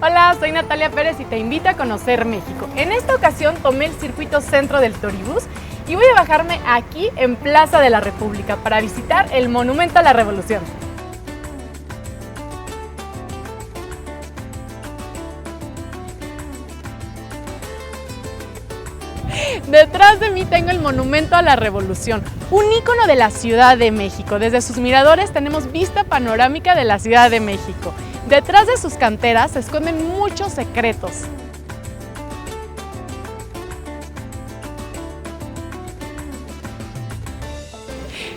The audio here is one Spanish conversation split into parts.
Hola, soy Natalia Pérez y te invito a conocer México. En esta ocasión tomé el circuito centro del Toribús y voy a bajarme aquí en Plaza de la República para visitar el Monumento a la Revolución. Detrás de mí tengo el Monumento a la Revolución, un ícono de la Ciudad de México. Desde sus miradores tenemos vista panorámica de la Ciudad de México. Detrás de sus canteras se esconden muchos secretos.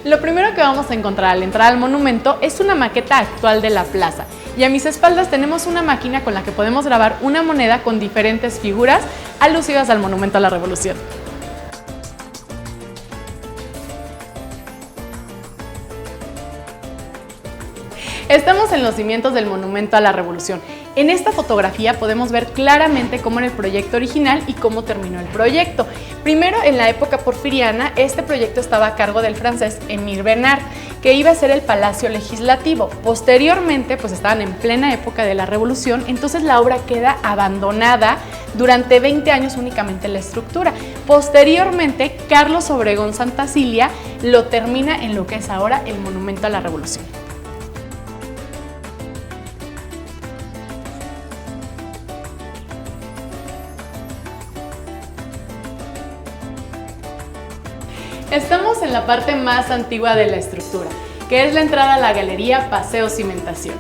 Lo primero que vamos a encontrar al entrar al monumento es una maqueta actual de la plaza. Y a mis espaldas tenemos una máquina con la que podemos grabar una moneda con diferentes figuras alusivas al Monumento a la Revolución. Estamos en los cimientos del Monumento a la Revolución. En esta fotografía podemos ver claramente cómo era el proyecto original y cómo terminó el proyecto. Primero, en la época porfiriana, este proyecto estaba a cargo del francés Émile Bernard, que iba a ser el Palacio Legislativo. Posteriormente, pues estaban en plena época de la Revolución, entonces la obra queda abandonada durante 20 años únicamente la estructura. Posteriormente, Carlos Obregón Santacilia lo termina en lo que es ahora el Monumento a la Revolución. Estamos en la parte más antigua de la estructura, que es la entrada a la galería Paseo Cimentación.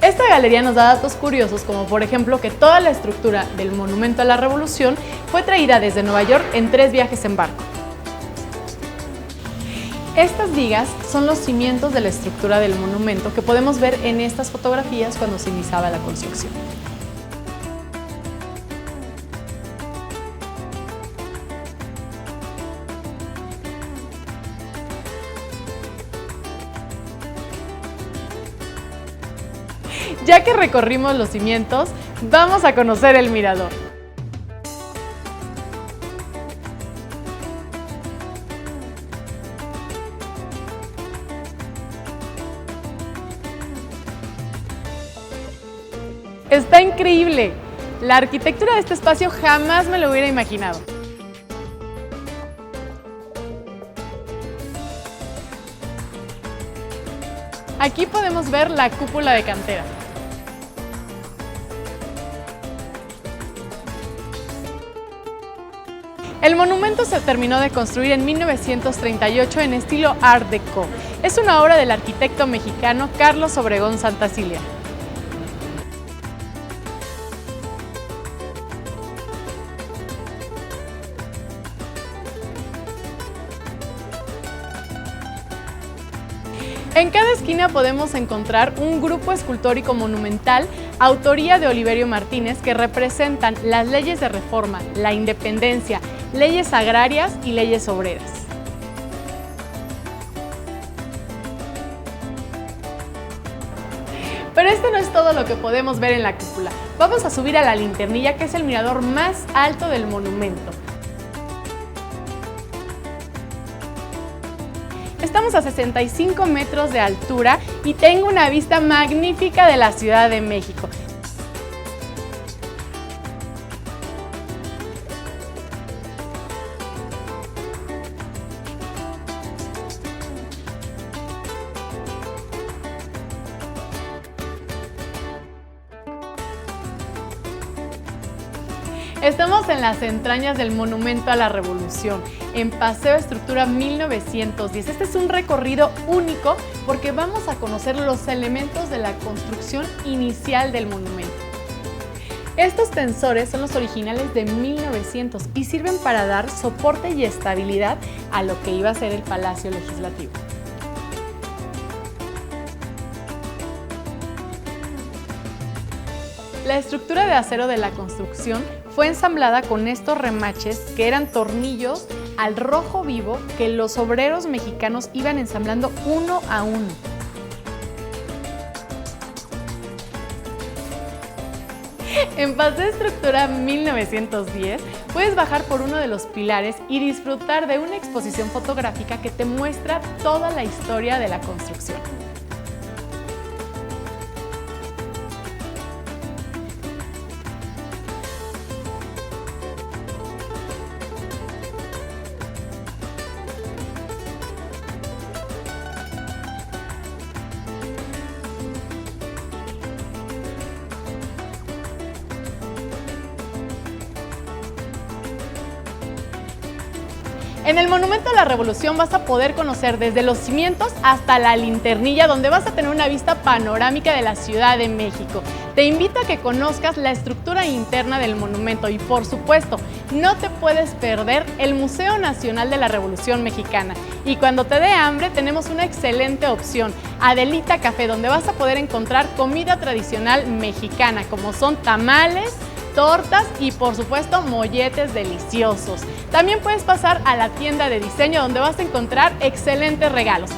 Esta galería nos da datos curiosos, como por ejemplo que toda la estructura del Monumento a la Revolución fue traída desde Nueva York en 3 viajes en barco. Estas vigas son los cimientos de la estructura del monumento que podemos ver en estas fotografías cuando se iniciaba la construcción. Ya que recorrimos los cimientos, vamos a conocer el mirador. ¡Está increíble! La arquitectura de este espacio jamás me lo hubiera imaginado. Aquí podemos ver la cúpula de cantera. El monumento se terminó de construir en 1938 en estilo Art Deco. Es una obra del arquitecto mexicano Carlos Obregón Santacilia. En cada esquina podemos encontrar un grupo escultórico monumental, autoría de Oliverio Martínez, que representan las leyes de reforma, la independencia, leyes agrarias y leyes obreras. Pero esto no es todo lo que podemos ver en la cúpula. Vamos a subir a la linternilla, que es el mirador más alto del monumento. Estamos a 65 metros de altura y tengo una vista magnífica de la Ciudad de México. Estamos en las entrañas del Monumento a la Revolución, en Paseo Estructura 1910. Este es un recorrido único porque vamos a conocer los elementos de la construcción inicial del monumento. Estos tensores son los originales de 1900 y sirven para dar soporte y estabilidad a lo que iba a ser el Palacio Legislativo. La estructura de acero de la construcción fue ensamblada con estos remaches que eran tornillos al rojo vivo que los obreros mexicanos iban ensamblando uno a uno. En Paseo Estructura 1910 puedes bajar por uno de los pilares y disfrutar de una exposición fotográfica que te muestra toda la historia de la construcción. En el Monumento a la Revolución vas a poder conocer desde los cimientos hasta la linternilla, donde vas a tener una vista panorámica de la Ciudad de México. Te invito a que conozcas la estructura interna del monumento y, por supuesto, no te puedes perder el Museo Nacional de la Revolución Mexicana. Y cuando te dé hambre, tenemos una excelente opción, Adelita Café, donde vas a poder encontrar comida tradicional mexicana, como son tamales, tortas y por supuesto molletes deliciosos. También puedes pasar a la tienda de diseño, donde vas a encontrar excelentes regalos.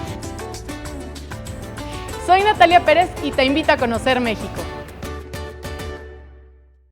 Soy Natalia Pérez y te invito a conocer México.